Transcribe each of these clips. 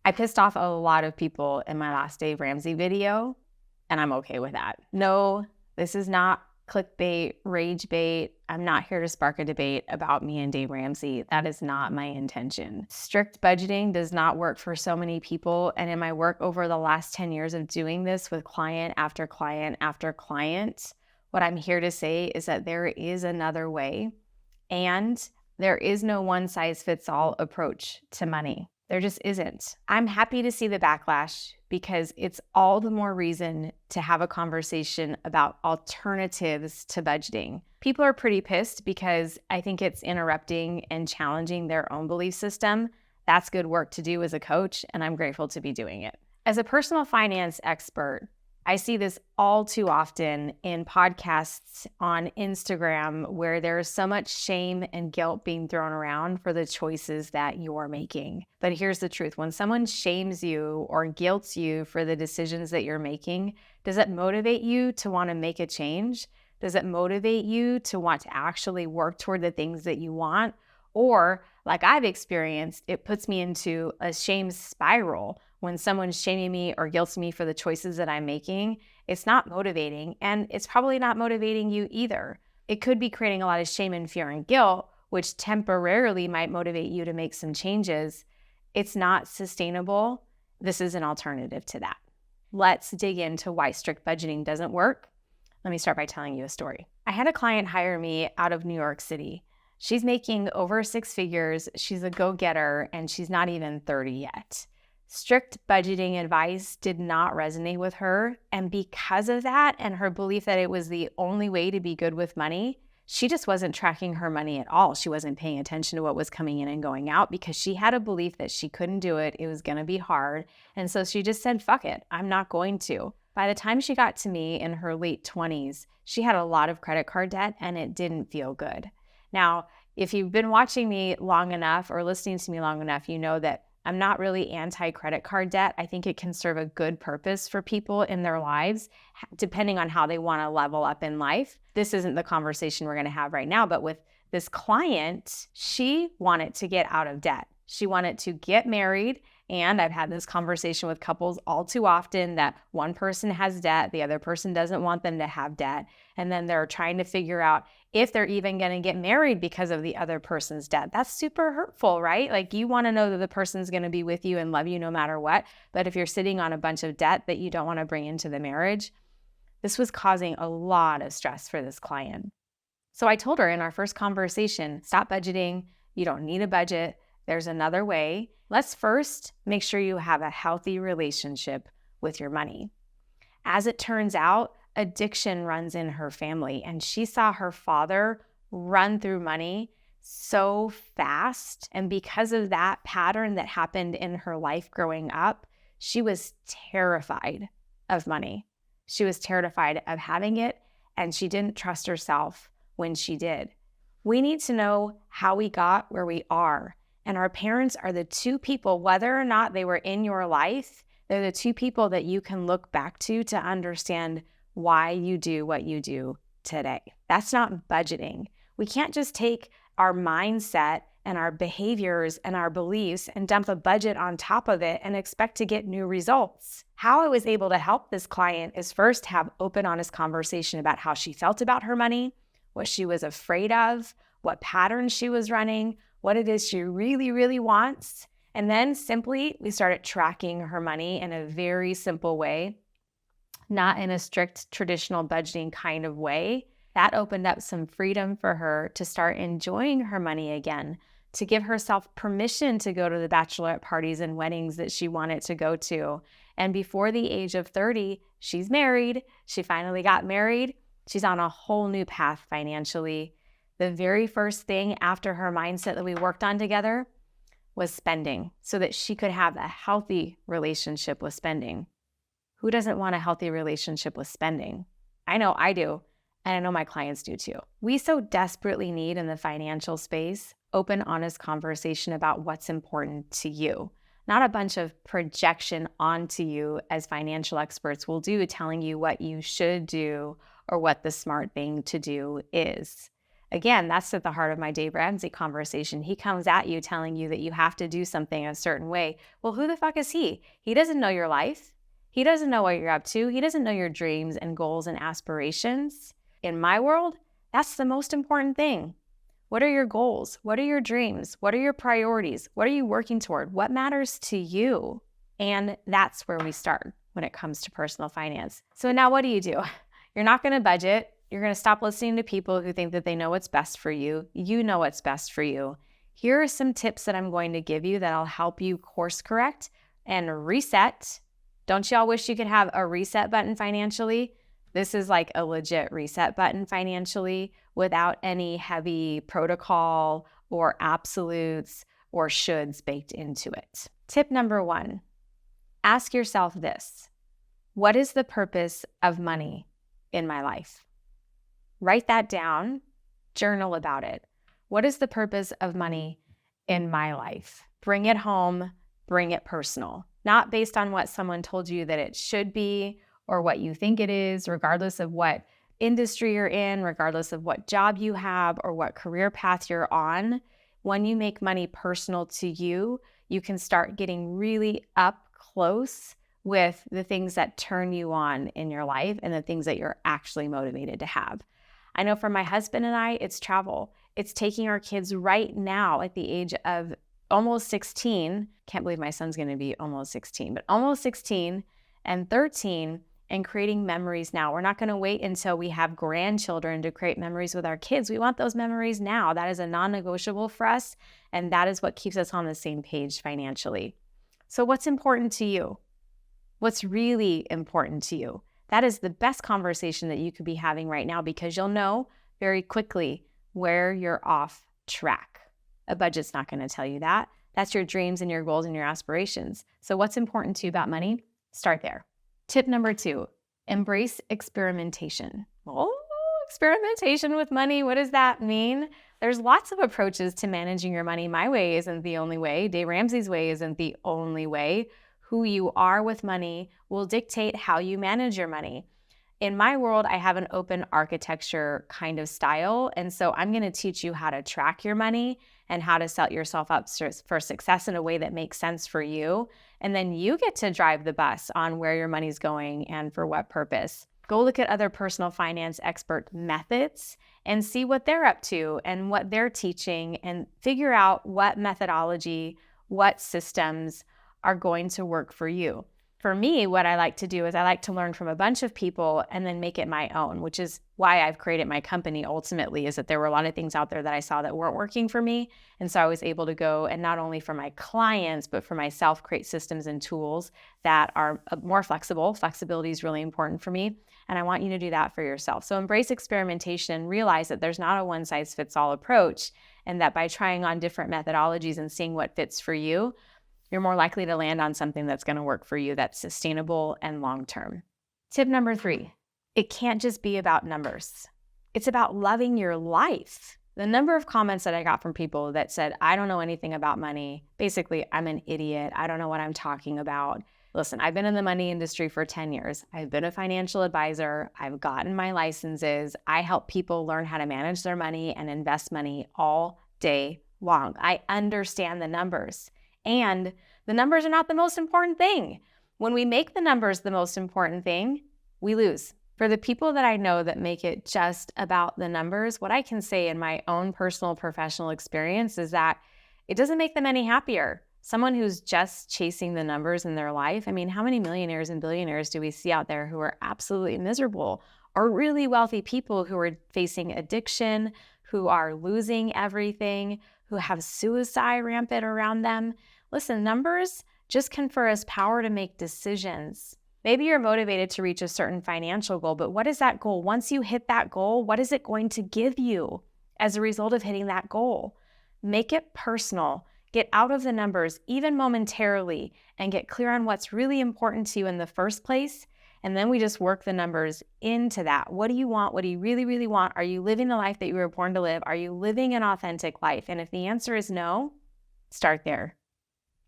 I pissed off a lot of people in my last Dave Ramsey video, and I'm okay with that. No, this is not clickbait, rage bait. I'm not here to spark a debate about me and Dave Ramsey. That is not my intention. Strict budgeting does not work for so many people. And in my work over the last 10 years of doing this with client after client after client, what I'm here to say is that there is another way, and there is no one size fits all approach to money. There just isn't. I'm happy to see the backlash because it's all the more reason to have a conversation about alternatives to budgeting. People are pretty pissed because I think it's interrupting and challenging their own belief system. That's good work to do as a coach, and I'm grateful to be doing it. As a personal finance expert, I see this all too often in podcasts on Instagram where there's so much shame and guilt being thrown around for the choices that you're making. But here's the truth. When someone shames you or guilts you for the decisions that you're making, does it motivate you to want to make a change? Does it motivate you to want to actually work toward the things that you want? Or, like I've experienced, it puts me into a shame spiral. When someone's shaming me or guilting me for the choices that I'm making, it's not motivating, and it's probably not motivating you either. It could be creating a lot of shame and fear and guilt, which temporarily might motivate you to make some changes. It's not sustainable. This is an alternative to that. Let's dig into why strict budgeting doesn't work. Let me start by telling you a story. I had a client hire me out of New York City. She's making over 6 figures. She's a go-getter, and she's not even 30 yet. Strict budgeting advice did not resonate with her, and because of that and her belief that it was the only way to be good with money, she just wasn't tracking her money at all. She wasn't paying attention to what was coming in and going out because she had a belief that she couldn't do it. It was going to be hard, and so she just said, fuck it, I'm not going to. By the time she got to me in her late 20s, she had a lot of credit card debt, and it didn't feel good. Now, if you've been watching me long enough or listening to me long enough, you know that I'm not really anti-credit card debt. I think it can serve a good purpose for people in their lives, depending on how they want to level up in life. This isn't the conversation we're going to have right now, but with this client, she wanted to get out of debt. She wanted to get married. And I've had this conversation with couples all too often that one person has debt, the other person doesn't want them to have debt. And then they're trying to figure out if they're even going to get married because of the other person's debt. That's super hurtful, right? Like, you want to know that the person's going to be with you and love you no matter what. But if you're sitting on a bunch of debt that you don't want to bring into the marriage, this was causing a lot of stress for this client. So I told her in our first conversation, stop budgeting. You don't need a budget. There's another way. Let's first make sure you have a healthy relationship with your money. As it turns out, addiction runs in her family, and she saw her father run through money so fast. And because of that pattern that happened in her life growing up, she was terrified of money. She was terrified of having it, and she didn't trust herself when she did. We need to know how we got where we are. And our parents are the two people, whether or not they were in your life, they're the two people that you can look back to understand why you do what you do today. That's not budgeting. We can't just take our mindset and our behaviors and our beliefs and dump a budget on top of it and expect to get new results. How I was able to help this client is first have open, honest conversation about how she felt about her money, what she was afraid of, what patterns she was running, what it is she really, really wants. And then simply, we started tracking her money in a very simple way, not in a strict traditional budgeting kind of way. That opened up some freedom for her to start enjoying her money again, to give herself permission to go to the bachelorette parties and weddings that she wanted to go to. And before the age of 30, she's married. She finally got married. She's on a whole new path financially. The very first thing after her mindset that we worked on together was spending, so that she could have a healthy relationship with spending. Who doesn't want a healthy relationship with spending? I know I do, and I know my clients do too. We so desperately need in the financial space open, honest conversation about what's important to you, not a bunch of projection onto you as financial experts will do, telling you what you should do or what the smart thing to do is. Again, that's at the heart of my Dave Ramsey conversation. He comes at you telling you that you have to do something a certain way. Well, who the fuck is he? He doesn't know your life. He doesn't know what you're up to. He doesn't know your dreams and goals and aspirations. In my world, that's the most important thing. What are your goals? What are your dreams? What are your priorities? What are you working toward? What matters to you? And that's where we start when it comes to personal finance. So now what do? You're not going to budget. You're going to stop listening to people who think that they know what's best for you. You know what's best for you. Here are some tips that I'm going to give you that'll help you course correct and reset. Don't y'all wish you could have a reset button financially? This is like a legit reset button financially without any heavy protocol or absolutes or shoulds baked into it. Tip number 1, ask yourself this: what is the purpose of money in my life? Write that down, journal about it. What is the purpose of money in my life? Bring it home, bring it personal. Not based on what someone told you that it should be or what you think it is, regardless of what industry you're in, regardless of what job you have or what career path you're on. When you make money personal to you, you can start getting really up close with the things that turn you on in your life and the things that you're actually motivated to have. I know for my husband and I, it's travel. It's taking our kids right now at the age of almost 16. Can't believe my son's going to be almost 16, but almost 16 and 13, and creating memories now. We're not going to wait until we have grandchildren to create memories with our kids. We want those memories now. That is a non-negotiable for us, and that is what keeps us on the same page financially. So what's important to you? What's really important to you? That is the best conversation that you could be having right now, because you'll know very quickly where you're off track. A budget's not going to tell you that. That's your dreams and your goals and your aspirations. So what's important to you about money? Start there. Tip number 2, embrace experimentation. Oh, experimentation with money. What does that mean? There's lots of approaches to managing your money. My way isn't the only way. Dave Ramsey's way isn't the only way. Who you are with money will dictate how you manage your money. In my world, I have an open architecture kind of style. And so I'm going to teach you how to track your money and how to set yourself up for success in a way that makes sense for you. And then you get to drive the bus on where your money's going and for what purpose. Go look at other personal finance expert methods and see what they're up to and what they're teaching, and figure out what methodology, what systems are going to work for you. For me, what I like to do is I like to learn from a bunch of people and then make it my own, which is why I've created my company ultimately, is that there were a lot of things out there that I saw that weren't working for me. And so I was able to go and not only for my clients, but for myself, create systems and tools that are more flexible. Flexibility is really important for me. And I want you to do that for yourself. So embrace experimentation, realize that there's not a one-size-fits-all approach, and that by trying on different methodologies and seeing what fits for you, you're more likely to land on something that's going to work for you, that's sustainable and long-term. Tip number 3, it can't just be about numbers. It's about loving your life. The number of comments that I got from people that said, I don't know anything about money. Basically, I'm an idiot. I don't know what I'm talking about. Listen, I've been in the money industry for 10 years. I've been a financial advisor. I've gotten my licenses. I help people learn how to manage their money and invest money all day long. I understand the numbers. And the numbers are not the most important thing. When we make the numbers the most important thing, we lose. For the people that I know that make it just about the numbers, what I can say in my own personal professional experience is that it doesn't make them any happier. Someone who's just chasing the numbers in their life, I mean, how many millionaires and billionaires do we see out there who are absolutely miserable, or really wealthy people who are facing addiction, who are losing everything, who have suicide rampant around them? Listen, numbers just confer us power to make decisions. Maybe you're motivated to reach a certain financial goal, but what is that goal? Once you hit that goal, what is it going to give you as a result of hitting that goal? Make it personal. Get out of the numbers, even momentarily, and get clear on what's really important to you in the first place. And then we just work the numbers into that. What do you want? What do you really, really want? Are you living the life that you were born to live? Are you living an authentic life? And if the answer is no, start there.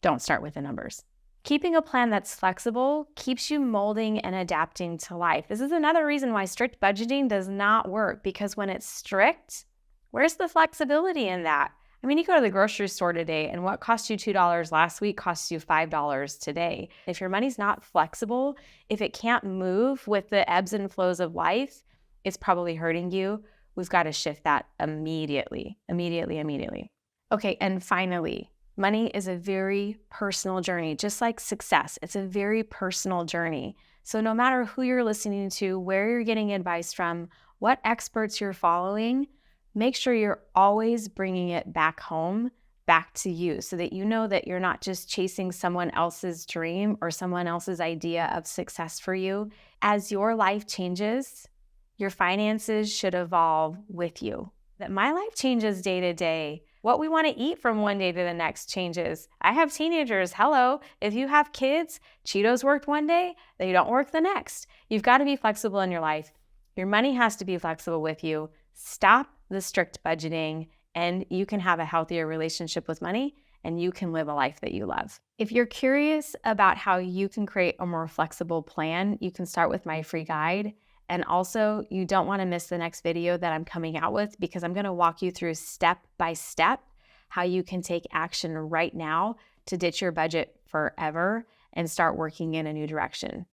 Don't start with the numbers. Keeping a plan that's flexible keeps you molding and adapting to life. This is another reason why strict budgeting does not work, because when it's strict, Where's the flexibility in that? I mean, you go to the grocery store today and what cost you $2 last week costs you $5 today. If your money's not flexible, if it can't move with the ebbs and flows of life, it's probably hurting you. We've got to shift that immediately. Okay, and finally, money is a very personal journey, just like success. It's a very personal journey. So no matter who you're listening to, where you're getting advice from, what experts you're following, make sure you're always bringing it back home, back to you, so that you know that you're not just chasing someone else's dream or someone else's idea of success for you. As your life changes, your finances should evolve with you. That my life changes day to day. What we want to eat from one day to the next changes. I have teenagers. Hello. If you have kids, Cheetos worked one day, they don't work the next. You've got to be flexible in your life. Your money has to be flexible with you. Stop the strict budgeting, and you can have a healthier relationship with money, and you can live a life that you love. If you're curious about how you can create a more flexible plan, you can start with my free guide. And also, you don't want to miss the next video that I'm coming out with, because I'm going to walk you through step by step how you can take action right now to ditch your budget forever and start working in a new direction.